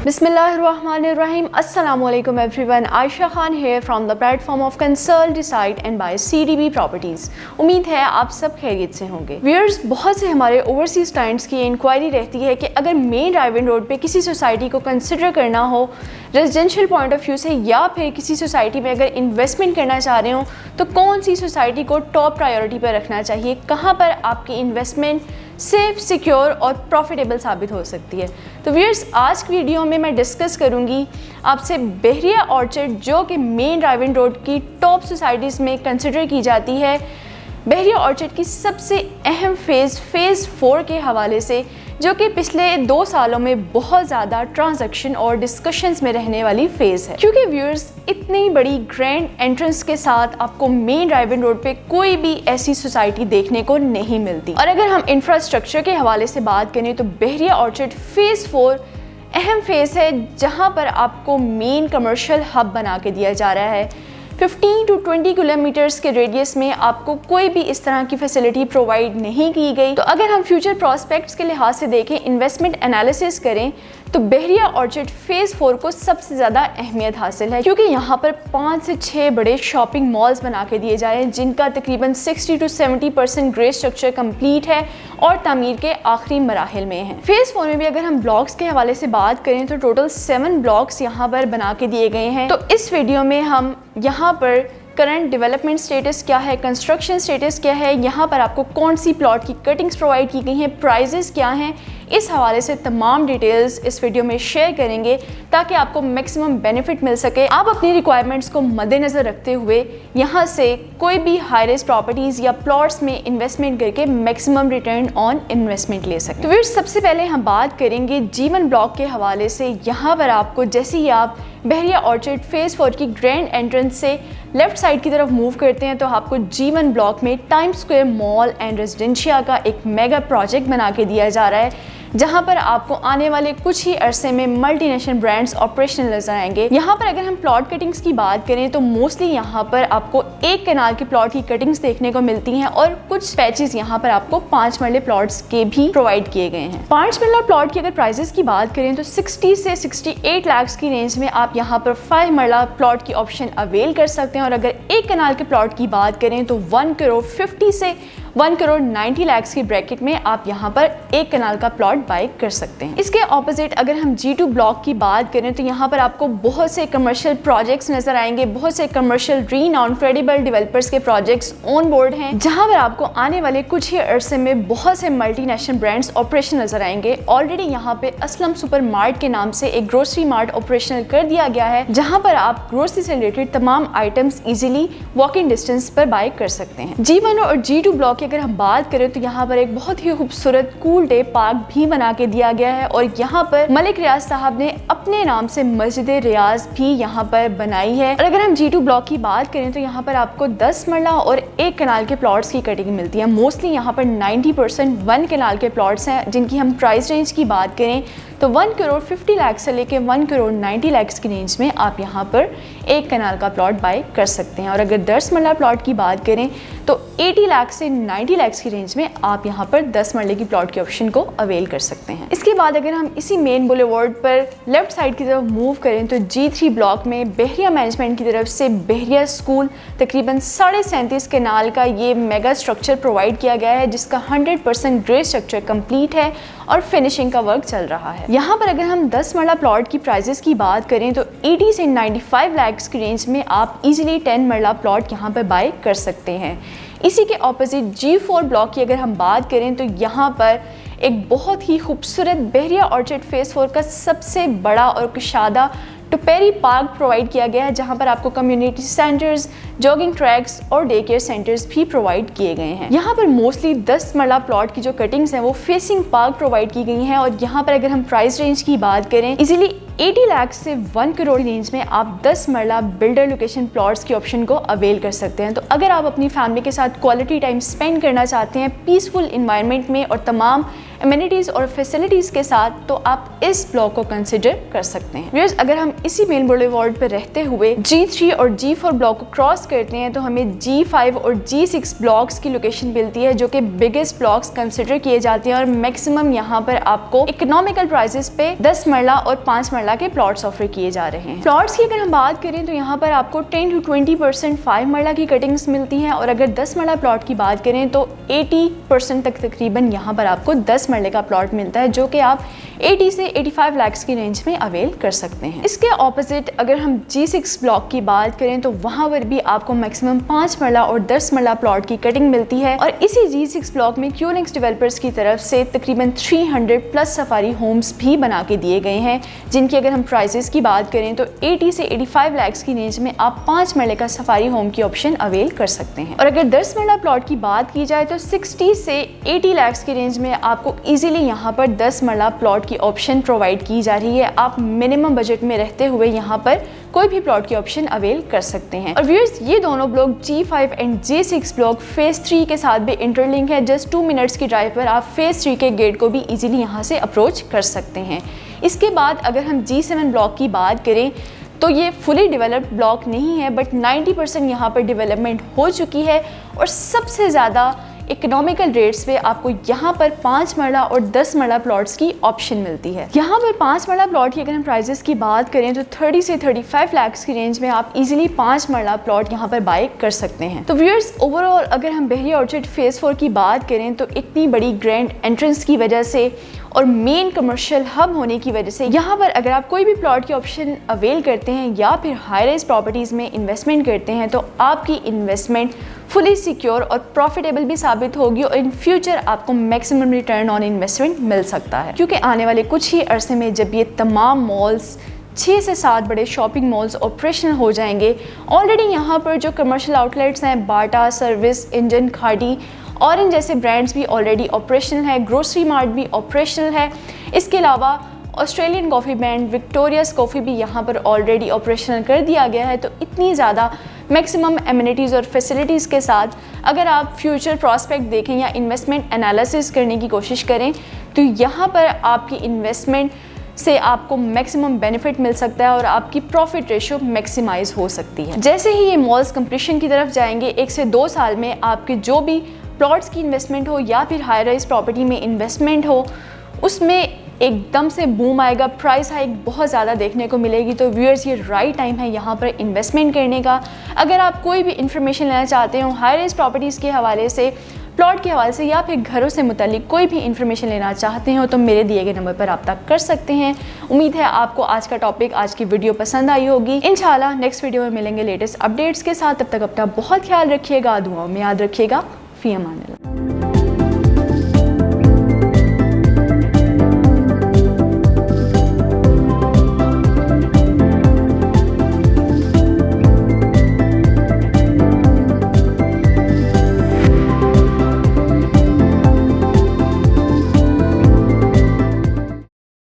Bismillahirrahmanirrahim. Assalamualaikum everyone. Aisha Khan here from the platform of Consult, Decide and Buy CDB Properties. उम्मीद है आप सब खैरियत से होंगे। व्यूअर्स, बहुत से हमारे ओवरसीज क्लाइंट्स की इंक्वायरी रहती है कि अगर मेन ड्राइविंग रोड पे किसी सोसाइटी को कंसिडर करना हो रेजिडेंशियल पॉइंट ऑफ व्यू से, या फिर किसी सोसाइटी में अगर इन्वेस्टमेंट करना चाह रहे हो तो कौन सी सोसाइटी को टॉप प्रायोरिटी पर रखना चाहिए, कहाँ पर आपकी इन्वेस्टमेंट सेफ, सिक्योर और प्रॉफिटेबल साबित हो सकती है। तो व्यूअर्स, आज की वीडियो में मैं डिस्कस करूंगी आपसे बहरिया ऑर्चर्ड, जो कि मेन ड्राइविंग रोड की टॉप सोसाइटीज़ में कंसिडर की जाती है, बहरिया ऑर्चर्ड की सबसे अहम फेज़ 4 के हवाले से, जो कि पिछले 2 सालों में बहुत ज़्यादा ट्रांजैक्शन और डिस्कशंस में रहने वाली फ़ेज़ है। क्योंकि व्यूअर्स, इतनी बड़ी ग्रैंड एंट्रेंस के साथ आपको मेन ड्राइविंग रोड पे कोई भी ऐसी सोसाइटी देखने को नहीं मिलती। और अगर हम इंफ्रास्ट्रक्चर के हवाले से बात करें तो बहरिया ऑर्चर्ड फेज़ 4 अहम फेज़ है, जहाँ पर आपको मेन कमर्शियल हब बना के दिया जा रहा है। 15 to 20 किलोमीटर्स के रेडियस में आपको कोई भी इस तरह की फैसिलिटी प्रोवाइड नहीं की गई। तो अगर हम फ्यूचर प्रॉस्पेक्ट्स के लिहाज से देखें, इन्वेस्टमेंट एनालिसिस करें, तो बहरिया ऑर्चर्ड फेज़ 4 को सबसे ज़्यादा अहमियत हासिल है, क्योंकि यहाँ पर 5 से 6 बड़े शॉपिंग मॉल्स बना के दिए जा रहे हैं, जिनका तकरीबन 60 to 70% ग्रे स्ट्रक्चर कंप्लीट है और तामीर के आखिरी मराहिल में है। फेज़ 4 में भी अगर हम ब्लॉक्स के हवाले से बात करें तो टोटल 7 ब्लॉक्स यहाँ पर बना के दिए गए हैं। तो इस वीडियो में हम यहाँ पर करंट डेवलपमेंट स्टेटस क्या है, कंस्ट्रक्शन स्टेटस क्या है, यहाँ पर आपको कौन सी प्लॉट की कटिंग्स प्रोवाइड की गई हैं, प्राइजेस क्या हैं, इस हवाले से तमाम डिटेल्स इस वीडियो में शेयर करेंगे ताकि आपको मैक्सिमम बेनिफिट मिल सके। आप अपनी रिक्वायरमेंट्स को मद्देनज़र रखते हुए यहाँ से कोई भी हाई रिस्क प्रॉपर्टीज़ या प्लॉट्स में इन्वेस्टमेंट करके मैक्सिमम रिटर्न ऑन इन्वेस्टमेंट ले सकते हैं। तो फिर सबसे पहले हम बात करेंगे G1 ब्लॉक के हवाले से। यहाँ पर आपको जैसे ही आप बहरिया ऑर्चर्ड फेज़ 4 की ग्रैंड एंट्रेंस से लेफ्ट साइड की तरफ मूव करते हैं तो आपको G1 ब्लॉक में times square mall and residencia का एक मेगा प्रोजेक्ट बना के दिया जा रहा है, जहां पर आपको आने वाले कुछ ही अरसे में मल्टीनेशनल ब्रांड्स ऑपरेशनल नजर आएंगे। यहाँ पर अगर हम प्लॉट कटिंग्स की बात करें तो मोस्टली यहाँ पर आपको 1 कनाल के प्लॉट की कटिंग्स देखने को मिलती हैं और कुछ पैचेस यहाँ पर आपको 5 मरले प्लॉट्स के भी प्रोवाइड किए गए हैं। 5 मरला प्लॉट की अगर प्राइजेस की बात करें तो 60 से 68 लाख की रेंज में आप यहाँ पर 5 मरला प्लॉट की ऑप्शन अवेल कर सकते हैं। और अगर 1 कनाल के प्लॉट की बात करें तो 1 करोड़ 50 से 1 करोड़ 90 लाख की ब्रैकेट में आप यहाँ पर 1 कनाल का प्लॉट बाय कर सकते हैं। इसके ऑपोजिट अगर हम G2 ब्लॉक की बात करें तो यहाँ पर आपको बहुत से कमर्शियल प्रोजेक्ट्स नजर आएंगे, बहुत से कमर्शियल रीनाउंड क्रेडिबल डेवलपर्स के प्रोजेक्ट्स ऑन बोर्ड हैं, जहाँ पर आपको आने वाले कुछ ही अरसे में बहुत से मल्टीनेशनल ब्रांड्स ऑपरेशन नजर आएंगे। ऑलरेडी यहाँ पे असलम सुपर मार्ट के नाम से एक ग्रोसरी मार्ट ऑपरेशनल कर दिया गया है, जहाँ पर आप ग्रोसरी से रिलेटेड तमाम आइटम्स इजीली वॉकिंग डिस्टेंस पर बाय कर सकते हैं। G1 और G2 ब्लॉक अगर हम बात करें तो यहाँ पर एक बहुत ही खूबसूरत कूल डे पार्क भी बना के दिया गया है और यहाँ पर मलिक रियाज साहब ने अपने नाम से मस्जिद रियाज भी यहाँ पर बनाई है। और अगर हम G2 ब्लॉक की बात करें तो यहाँ पर आपको 10 मरला और 1 कनाल के प्लॉट्स की कटिंग मिलती है। मोस्टली यहाँ पर 90% 1 कनाल के प्लॉट्स हैं, जिनकी हम प्राइस रेंज की बात करें तो 1 करोड़ 50 लाख से लेके 1 करोड़ 90 लाख की रेंज में आप यहाँ पर 1 कनाल का प्लॉट बाय कर सकते हैं। और अगर 10 मरला प्लॉट की बात करें तो 80 लाख से 90 लाख की रेंज में आप यहाँ पर 10 मरले की प्लॉट के ऑप्शन को अवेल कर सकते हैं। इसके बाद अगर हम इसी मेन बुलेवार्ड पर लेफ्ट साइड की तरफ मूव करें तो G3 ब्लॉक में बहरिया मैनेजमेंट की तरफ से बहरिया स्कूल तकरीबन 37.5 कनाल का ये मेगा स्ट्रक्चर प्रोवाइड किया गया है, जिसका 100% ग्रे स्ट्रक्चर कंप्लीट है और फिनिशिंग का वर्क चल रहा है। यहाँ पर अगर हम 10 मरला प्लॉट की प्राइजेस की बात करें तो 80 से 95 लाख की रेंज में आप इजीली 10 मरला प्लॉट यहाँ पर बाय कर सकते हैं। इसी के ऑपोजिट G4 ब्लॉक की अगर हम बात करें तो यहाँ पर एक बहुत ही खूबसूरत बहरिया ऑर्चर्ड फेज़ 4 का सबसे बड़ा और कुशादा टुपेरी पार्क प्रोवाइड किया गया है, जहां पर आपको कम्युनिटी सेंटर्स, जॉगिंग ट्रैक्स और डे केयर सेंटर्स भी प्रोवाइड किए गए हैं। यहाँ पर मोस्टली 10 मरला प्लॉट की जो कटिंग्स हैं वो फेसिंग पार्क प्रोवाइड की गई हैं। और यहाँ पर अगर हम प्राइस रेंज की बात करें, इजीली 80 लाख से 1 करोड़ रेंज में आप 10 मरला बिल्डर लोकेशन प्लॉट्स की ऑप्शन को अवेल कर सकते हैं। तो अगर आप अपनी फैमिली के साथ क्वालिटी टाइम स्पेंड करना चाहते हैं पीसफुल इन्वायरमेंट में और तमाम एमिनिटीज़ और फैसिलिटीज़ के साथ, तो आप इस ब्लॉक को कंसिडर कर सकते हैं। व्यूअर्स, अगर हम इसी मेन बुलेवार्ड पर रहते हुए G3 और G4 ब्लॉक को क्रॉस करते हैं तो हमें G5 और G6 ब्लॉक्स की लोकेशन मिलती है, जो कि बिगेस्ट ब्लॉक्स कंसिडर किए जाते हैं और मैक्सिमम यहाँ पर आपको इकोनॉमिकल प्राइसेस पे 10 मरला और 5 मरला के प्लॉट्स ऑफर किए जा रहे हैं। प्लॉट्स की अगर हम बात करें तो यहाँ पर आपको 10 to 20% 5 मरला की कटिंग्स मिलती हैं, और अगर 10 मरला प्लॉट की बात करें तो 80% तक तकरीबन यहाँ पर आपको 10 मरले का प्लॉट मिलता है, जो कि आप 80 से 85 लाख की रेंज में अवेल कर सकते हैं। इसके ऑपोजिट अगर हम G6 ब्लॉक की बात करें तो वहाँ पर भी आपको मैक्सिमम 5 मरला और 10 मरला प्लॉट की कटिंग मिलती है, और इसी G6 ब्लॉक में QNX डेवलपर्स की तरफ से तकरीबन 300 प्लस सफारी होम्स भी बना के दिए गए हैं, जिनकी अगर हम प्राइसेस की बात करें तो 80 से 85 लाख की रेंज में आप 5 मरले का सफारी होम की ऑप्शन अवेल कर सकते हैं। और अगर 10 मरला प्लॉट की बात की जाए तो 60 से 80 लाख की रेंज में आपको इजीली यहाँ पर 10 मरला प्लॉट की ऑप्शन प्रोवाइड की जा रही है। आप मिनिमम बजट में रहते हुए यहाँ पर कोई भी प्लॉट की ऑप्शन अवेल कर सकते हैं। और व्यूअर्स, ये दोनों block G5 and G6 block phase 3 के साथ भी इंटरलिंक है। जस्ट 2 मिनट्स की ड्राइव पर आप फेज 3 के गेट को भी इजीली यहाँ से अप्रोच कर सकते हैं। इसके बाद अगर हम G7 ब्लॉक की बात करें तो ये फुली डेवलप्ड ब्लॉक नहीं है, बट 90% यहाँ पर डेवलपमेंट हो चुकी है, और सबसे ज़्यादा इकोनॉमिकल रेट्स पे आपको यहाँ पर 5 मरला और 10 मरला प्लॉट्स की ऑप्शन मिलती है। यहाँ पर 5 मरला प्लॉट की अगर हम प्राइसेस की बात करें तो 30 से 35 लाख की रेंज में आप इजीली 5 मरला प्लॉट यहाँ पर बाय कर सकते हैं। तो व्यूअर्स, ओवरऑल अगर हम बहरिया ऑर्चिड फेज 4 की बात करें तो इतनी बड़ी ग्रैंड एंट्रेंस की वजह से और मेन कमर्शियल हब होने की वजह से यहाँ पर अगर आप कोई भी प्लॉट की ऑप्शन अवेल करते हैं या फिर हाई राइज प्रॉपर्टीज़ में इन्वेस्टमेंट करते हैं तो आपकी इन्वेस्टमेंट फुली सिक्योर और प्रॉफिटेबल भी साबित होगी, और इन फ्यूचर आपको मैक्सिमम रिटर्न ऑन इन्वेस्टमेंट मिल सकता है। क्योंकि आने वाले कुछ ही अरसे में जब ये तमाम मॉल्स 6 से 7 बड़े शॉपिंग मॉल्स ऑपरेशनल हो जाएंगे, ऑलरेडी यहाँ पर जो कमर्शियल आउटलेट्स हैं बाटा, सर्विस, इंजन, खाड़ी, ऑरेंज जैसे ब्रांड्स भी ऑलरेडी ऑपरेशनल है, ग्रोसरी मार्ट भी ऑपरेशनल है। इसके अलावा ऑस्ट्रेलियन कॉफ़ी ब्रांड विक्टोरियास कॉफ़ी भी यहाँ पर ऑलरेडी ऑपरेशनल कर दिया गया है। तो इतनी ज़्यादा मैक्सिमम एमिनिटीज़ और फैसिलिटीज़ के साथ अगर आप फ्यूचर प्रॉस्पेक्ट देखें या इन्वेस्टमेंट एनालिसिस करने की कोशिश करें तो यहाँ पर आपकी इन्वेस्टमेंट से आपको मैक्सिमम बेनिफिट मिल सकता है और आपकी प्रॉफिट रेशियो मैक्सिमाइज हो सकती है। जैसे ही ये मॉल्स कंप्लीशन की तरफ जाएंगे, 1 से 2 साल में आपके जो भी प्लॉट्स की इन्वेस्टमेंट हो या फिर हाई राइज प्रॉपर्टी में इन्वेस्टमेंट हो, उसमें एकदम से बूम आएगा, प्राइस हाइक बहुत ज़्यादा देखने को मिलेगी। तो व्यूअर्स, ये राइट टाइम है यहाँ पर इन्वेस्टमेंट करने का। अगर आप कोई भी इन्फॉर्मेशन लेना चाहते हो हाई राइज प्रॉपर्टीज़ के हवाले से, प्लॉट के हवाले से या फिर घरों से मुतालिक कोई भी इन्फॉर्मेशन लेना चाहते हो तो मेरे दिए गए नंबर पर रब्ता कर सकते हैं। उम्मीद है आपको आज का टॉपिक, आज की वीडियो पसंद आई होगी। इंशाल्लाह नेक्स्ट वीडियो में मिलेंगे लेटेस्ट अपडेट्स के साथ। तब तक अपना बहुत ख्याल रखिएगा, दुआओं में याद रखिएगा। फी अमान अल्लाह।